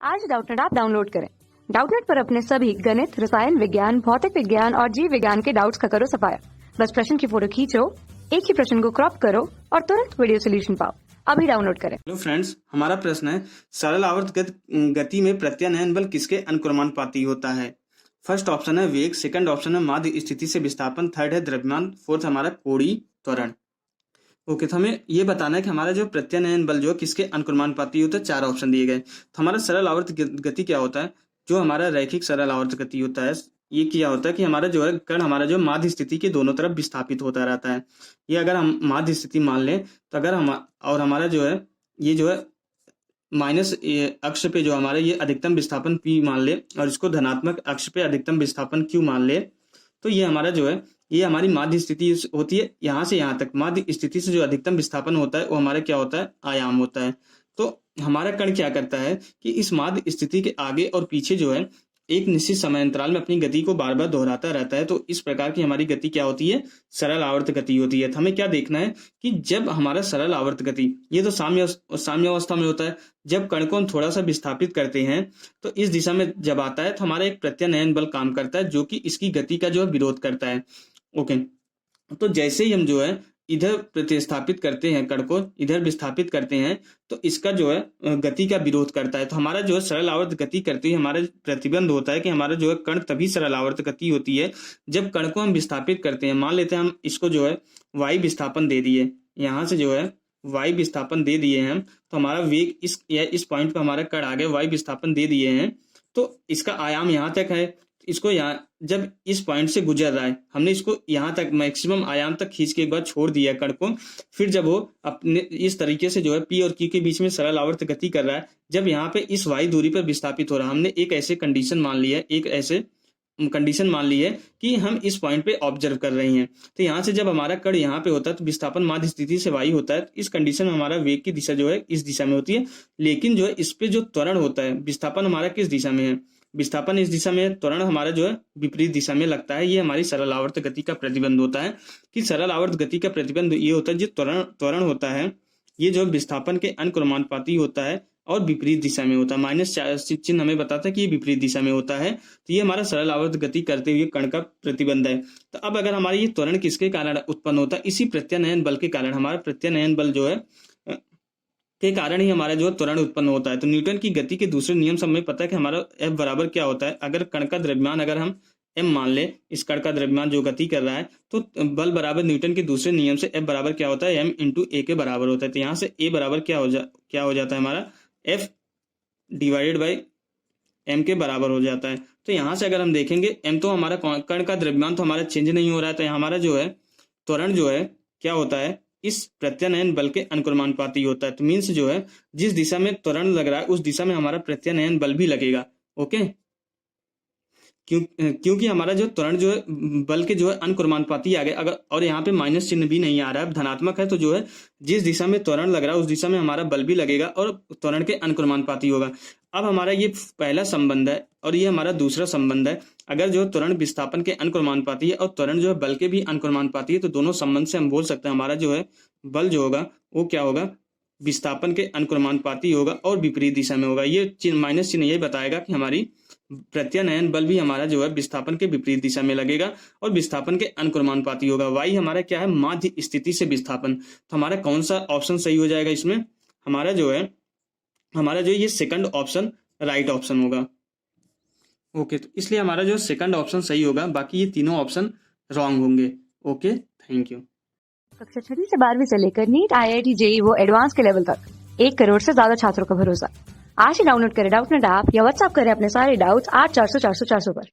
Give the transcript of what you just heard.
आज Doubtnut app download करें। Doubtnut पर अपने सभी गणित, रसायन विज्ञान, भौतिक विज्ञान और जीव विज्ञान के डाउट्स का करो सफाया। बस प्रश्न की फोटो खींचो, एक ही प्रश्न को क्रॉप करो और तुरंत वीडियो सोल्यूशन पाओ। अभी डाउनलोड करें। हेलो फ्रेंड्स, हमारा प्रश्न है सरल आवर्त गति में प्रत्यानयन बल किसके अनुक्रमानुपाती होता है। फर्स्ट ऑप्शन है वेग, सेकंड ऑप्शन है माध्य स्थिति से विस्थापन, थर्ड है द्रव्यमान, फोर्थ हमारा कोणीय त्वरण। ओके, तो हमें ये बताना है कि हमारा जो प्रत्यानयन बल जो है किसके अनुक्रमानुपाती होता है। चार ऑप्शन दिए गए। तो हमारा सरल आवर्त गति क्या होता है, जो हमारा रैखिक सरल आवर्त गति होता है, ये क्या होता है कि हमारा जो है कण हमारा जो माध्य स्थिति के दोनों तरफ विस्थापित होता रहता है। ये अगर हम माध्य स्थिति मान लें तो अगर हम और हमारा जो है ये जो है माइनस अक्ष पे जो हमारा ये अधिकतम विस्थापन P मान ले और इसको धनात्मक अक्ष पे अधिकतम विस्थापन Q मान ले, तो ये हमारा जो है ये हमारी माध्य स्थिति होती है। यहाँ से यहाँ तक माध्य स्थिति से जो अधिकतम विस्थापन होता है वो हमारा क्या होता है, आयाम होता है। तो हमारा कण क्या करता है कि इस माध्य स्थिति के आगे और पीछे जो है एक निश्चित समय अंतराल में अपनी गति को बार बार दोहराता रहता है। तो इस प्रकार की हमारी गति क्या होती है, सरल आवर्त गति होती है। तो हमें क्या देखना है कि जब हमारा सरल आवर्त गति ये तो साम्य अवस्था में होता है, जब कण को हम थोड़ा सा विस्थापित करते हैं तो इस दिशा में जब आता है तो हमारा एक प्रत्यानयन बल काम करता है जो कि इसकी गति का जो है विरोध करता है। ओके, तो जैसे ही हम जो है इधर प्रतिस्थापित करते हैं, कण को इधर विस्थापित करते हैं तो इसका जो है गति का विरोध करता है। तो हमारा जो है सरल आवर्त गति करते ही हमारा प्रतिबंध होता है कि हमारा जो है कण तभी सरल आवर्त गति होती है जब कण को हम विस्थापित करते हैं। मान लेते हैं हम इसको जो है y विस्थापन दे दिए, यहाँ से जो है y विस्थापन दे दिए हैं, तो हमारा वेग इस पॉइंट पर हमारा कण आ गया, y विस्थापन दे दिए हैं, तो इसका आयाम यहाँ तक है। इसको यहाँ जब इस पॉइंट से गुजर रहा है, हमने इसको यहाँ तक मैक्सिमम आयाम तक खींच के एक बार छोड़ दिया कण को, फिर जब वो अपने इस तरीके से जो है P और Q के बीच में सरल आवर्त गति कर रहा है, जब यहाँ पे इस y दूरी पर विस्थापित हो रहा है, हमने एक ऐसे कंडीशन मान ली है, कि हम इस पॉइंट पे ऑब्जर्व कर रहे हैं। तो यहाँ से जब हमारा कण यहाँ पे होता है तो विस्थापन माध्य स्थिति से y होता है। तो इस कंडीशन में हमारा वेग की दिशा जो है इस दिशा में होती है, लेकिन जो है इस पे जो त्वरण होता है, विस्थापन हमारा किस दिशा में है, विस्थापन इस दिशा में, त्वरण हमारा जो है विपरीत दिशा में लगता है। ये हमारी सरल आवर्त गति का प्रतिबंध होता है कि सरल आवर्त गति का प्रतिबंध ये होता है, जो त्वरण होता है ये जो विस्थापन के अनुक्रमानुपाती होता है और विपरीत दिशा में होता है। माइनस चिन्ह हमें बताता है कि ये विपरीत दिशा में होता है। तो ये हमारा सरल आवर्त गति करते हुए कण का प्रतिबंध है। तो अब अगर हमारी ये त्वरण किसके कारण उत्पन्न होता है, इसी प्रत्यानयन बल के कारण, हमारा प्रत्यानयन बल जो है के कारण ही हमारा जो त्वरण उत्पन्न होता है। तो न्यूटन की गति के दूसरे नियम से हमें पता है कि हमारा F बराबर क्या होता है। अगर कण का द्रव्यमान अगर हम m मान ले, इस कण का द्रव्यमान जो गति कर रहा है, तो बल बराबर न्यूटन के दूसरे नियम से F बराबर क्या होता है, m इंटू a के बराबर होता है। तो यहाँ से a बराबर क्या हो जाता है, हमारा F डिवाइडेड बाई m के बराबर हो जाता है। तो यहाँ से अगर हम देखेंगे m तो हमारा कण का द्रव्यमान तो हमारा चेंज नहीं हो रहा है, तो हमारा जो है त्वरण जो है क्या होता है, इस प्रत्यानयन बल के अनुक्रमानुपाती होता है। तो मीन्स जो है जिस दिशा में त्वरण लग रहा है उस दिशा में हमारा प्रत्यानयन बल भी लगेगा। ओके, क्योंकि हमारा जो त्वरण जो है बल के जो है अनुक्रमानुपाती आ गया, अगर और यहाँ पे माइनस चिन्ह भी नहीं आ रहा है, धनात्मक है, तो जो है जिस दिशा में त्वरण लग रहा है उस दिशा में हमारा बल भी लगेगा और त्वरण के अनुक्रमानुपाती होगा। अब हमारा ये पहला संबंध है और ये हमारा दूसरा संबंध है। अगर जो त्वरण विस्थापन के अनुक्रमानुपाती है और त्वरण जो है बल के भी अनुक्रमानुपाती है, तो दोनों संबंध से हम बोल सकते हैं हमारा जो है बल जो होगा वो क्या होगा, विस्थापन के अनुक्रमानुपाती होगा और विपरीत दिशा में होगा। ये माइनस चिन्ह यही बताएगा कि हमारी प्रत्यानयन बल भी हमारा जो है विस्थापन के विपरीत दिशा में लगेगा और विस्थापन के अनुक्रमानुपाती होगा। y हमारा क्या है, माध्य स्थिति से विस्थापन। तो हमारा कौन सा ऑप्शन सही हो जाएगा इसमें, हमारा जो ये सेकंड ऑप्शन राइट ऑप्शन होगा। ओके, तो इसलिए हमारा जो सेकंड ऑप्शन सही होगा, बाकी ये तीनों ऑप्शन रॉन्ग होंगे। Okay, thank you. कक्षा 6वीं से 12वीं से लेकर नीट, IIT, JEE वो एडवांस के लेवल तक 1 करोड़ से ज्यादा छात्रों का भरोसा। आज ही डाउनलोड करें डाउटनेट ऐप या व्हाट्सएप करें अपने सारे डाउट्स 8400 400 400 पर।